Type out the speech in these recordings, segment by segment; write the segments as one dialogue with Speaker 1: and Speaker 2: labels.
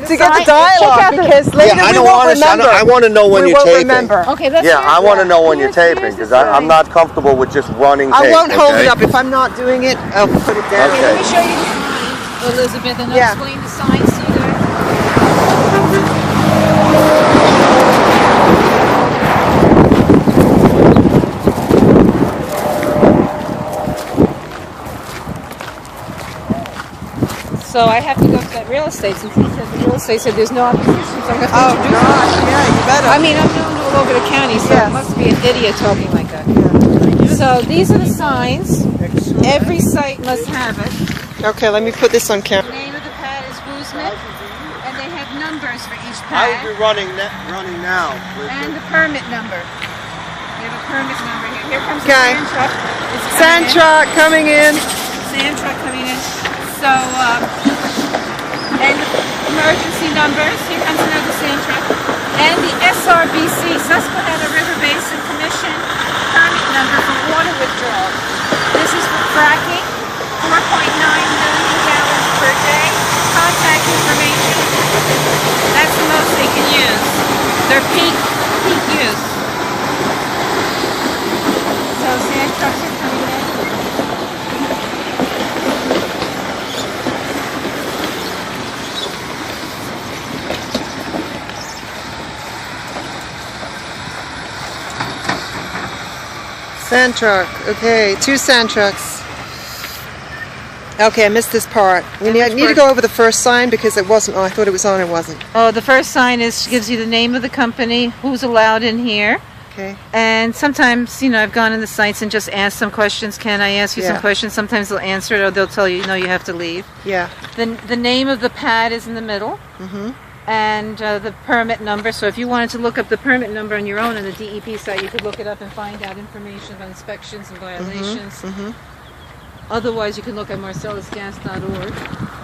Speaker 1: To get the dialogue, because later we won't remember.
Speaker 2: I want to know when you're taping.
Speaker 1: Remember.
Speaker 3: Okay, let's
Speaker 2: I want to know when you're taping, because I'm not comfortable with just running tape.
Speaker 1: I won't hold it up. If I'm not doing it, I'll put it down.
Speaker 3: Okay, let me show you the signs, Elizabeth, and I'll explain the signs to you there. So I have to go to that real estate, since he said the real estate said there's no opposition, so I'm going to have to introduce
Speaker 1: God, yeah, you better.
Speaker 3: I mean, I'm known all over the county, so it must be an idiot talking like that. Yeah. So these are the signs. Every site must have it.
Speaker 1: Okay, let me put this on camera.
Speaker 3: The name of the pad is Guzman, and they have numbers for each pad.
Speaker 2: I would be running now.
Speaker 3: And the permit number. We have a permit number here. Here comes the sand truck.
Speaker 1: Sand truck coming in.
Speaker 3: Sand truck coming in. So, and emergency numbers. Here comes another sand truck. And the SRBC, Susquehanna River Basin Commission permit number for water withdrawal. This is for fracking, 4.9 million gallons per day. Contact information. That's the most they can use. Their peak use. So sand trucks are coming in.
Speaker 1: Sand truck. Okay, 2 sand trucks. Okay, I missed this part. We need to go over the first sign because it wasn't on. I thought it was on. It wasn't.
Speaker 3: Oh, the first sign gives you the name of the company, who's allowed in here.
Speaker 1: Okay.
Speaker 3: And sometimes, I've gone in the sites and just asked some questions. Can I ask you some questions? Sometimes they'll answer it, or they'll tell you, no, you have to leave.
Speaker 1: Yeah.
Speaker 3: The name of the pad is in the middle. Mm-hmm. And the permit number. So if you wanted to look up the permit number on your own on the DEP site, you could look it up and find out information about inspections and violations. Mm-hmm. Otherwise, you can look at marcellusgas.org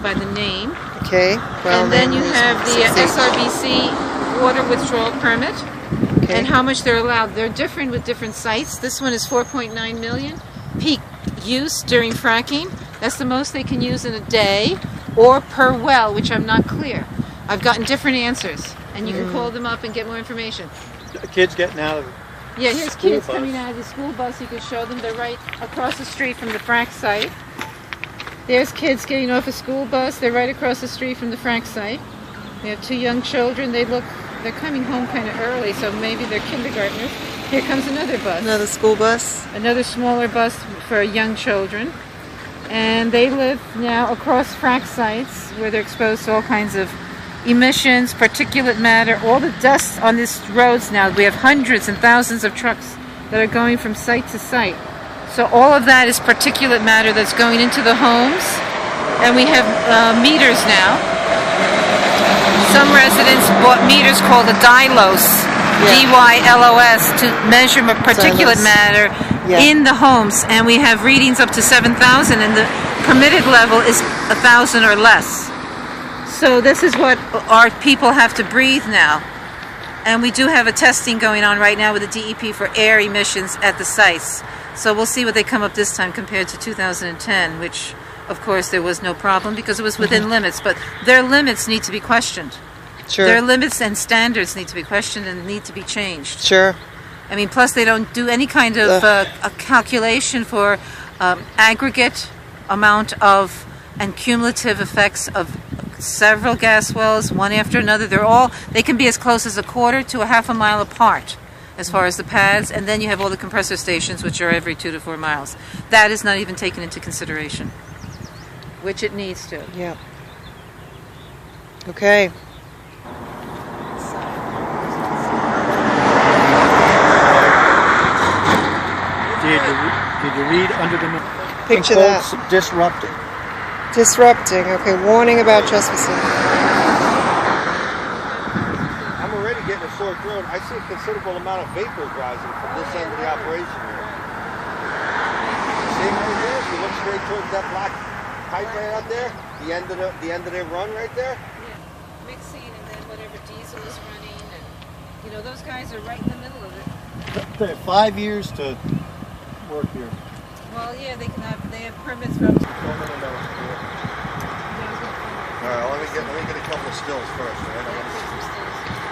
Speaker 3: by the name.
Speaker 1: Okay. Well,
Speaker 3: and then you have the SRBC water withdrawal permit and how much they're allowed. They're different with different sites. This one is 4.9 million. Peak use during fracking. That's the most they can use in a day or per well, which I'm not clear. I've gotten different answers, and you can call them up and get more information.
Speaker 4: Kids getting out of it.
Speaker 3: Yeah, here's kids coming out of the school bus. You can show them. They're right across the street from the Frack-site. There's kids getting off a school bus. They're right across the street from the Frack-site. We have 2 young children. They're coming home kind of early, so maybe they're kindergartners. Here comes another bus.
Speaker 1: Another school bus.
Speaker 3: Another smaller bus for young children. And they live now across Frack-sites where they're exposed to all kinds of emissions, particulate matter, all the dust on these roads now. We have hundreds and thousands of trucks that are going from site to site. So all of that is particulate matter that's going into the homes. And we have meters now. Some residents bought meters called a Dylos, D-Y-L-O-S, to measure particulate matter in the homes. And we have readings up to 7,000, and the permitted level is 1,000 or less. So this is what our people have to breathe now. And we do have a testing going on right now with the DEP for air emissions at the sites. So we'll see what they come up this time compared to 2010, which, of course, there was no problem because it was within limits. But their limits need to be questioned.
Speaker 1: Sure.
Speaker 3: Their limits and standards need to be questioned and need to be changed.
Speaker 1: Sure.
Speaker 3: I mean, plus they don't do any kind of a calculation for aggregate amount of and cumulative effects of several gas wells, one after another. They can be as close as a quarter to a half a mile apart as far as the pads, and then you have all the compressor stations, which are every 2 to 4 miles. That is not even taken into consideration, which it needs to.
Speaker 1: Yeah. Okay.
Speaker 4: Did you read under the
Speaker 1: picture that?
Speaker 4: Disrupting.
Speaker 1: Disrupting. Okay, warning about trespassing.
Speaker 2: I'm already getting a sore throat. I see a considerable amount of vapors rising from this end of the operation here. See right there? If you look straight towards that black pipe right out there, the end of their run right there.
Speaker 3: Yeah, mixing and then whatever diesel is running, and those guys are right in the middle of it.
Speaker 4: They have 5 years to work here.
Speaker 3: Well, yeah, they have permits for up to
Speaker 2: right, let me get a couple of stills first. All right?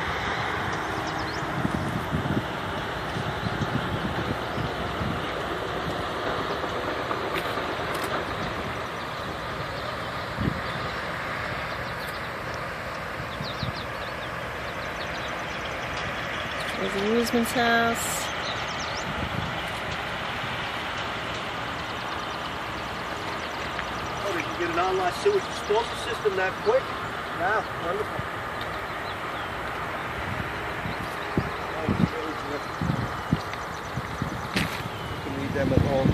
Speaker 1: There's the amusement's house.
Speaker 4: Oh, we can get an online sewage disposal system that quick? Yeah, wonderful.
Speaker 2: You can read them at home.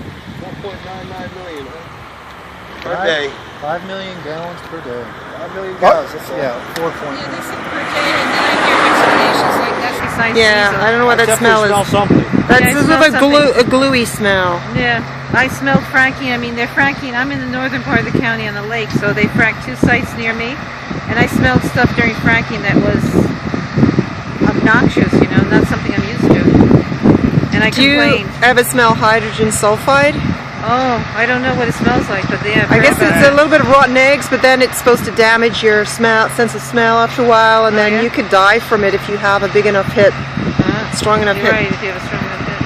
Speaker 2: 4.99 million, huh? Per day.
Speaker 4: 5 million gallons per day.
Speaker 2: 5 million gallons, that's all.
Speaker 4: Yeah, 4
Speaker 3: Yeah,
Speaker 4: point.
Speaker 3: they said per day, and then I hear explanations like that's besides
Speaker 1: Yeah,
Speaker 3: diesel.
Speaker 1: I don't know what that smell is.
Speaker 4: something.
Speaker 1: That's
Speaker 3: Yeah, it
Speaker 1: this is
Speaker 3: smells
Speaker 1: a gluey smell.
Speaker 3: Yeah, I smelled fracking. I mean, they're fracking. I'm in the northern part of the county on the lake, so they fracked 2 sites near me, and I smelled stuff during fracking that was obnoxious. You know, not something I'm used to. And I
Speaker 1: Do you
Speaker 3: complained.
Speaker 1: ever smell hydrogen sulfide?
Speaker 3: Oh, I don't know what it smells like, but yeah.
Speaker 1: I guess it's a little bit of rotten eggs, but then it's supposed to damage your sense of smell after a while, and then
Speaker 3: yeah?
Speaker 1: you could die from it if you have a big enough hit, strong enough
Speaker 3: You're
Speaker 1: hit.
Speaker 3: right, if you have a strong enough hit.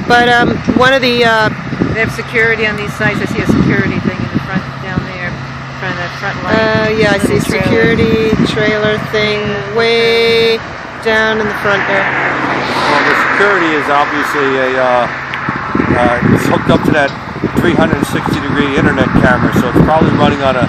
Speaker 1: But one of the
Speaker 3: They have security on these sites. I see a security thing in the front down there, in front of that front line.
Speaker 1: yeah, I see a
Speaker 3: Little trailer.
Speaker 1: security trailer thing way down in the front there.
Speaker 2: Well, the security is obviously it's hooked up to that 360-degree internet camera, so it's probably running on a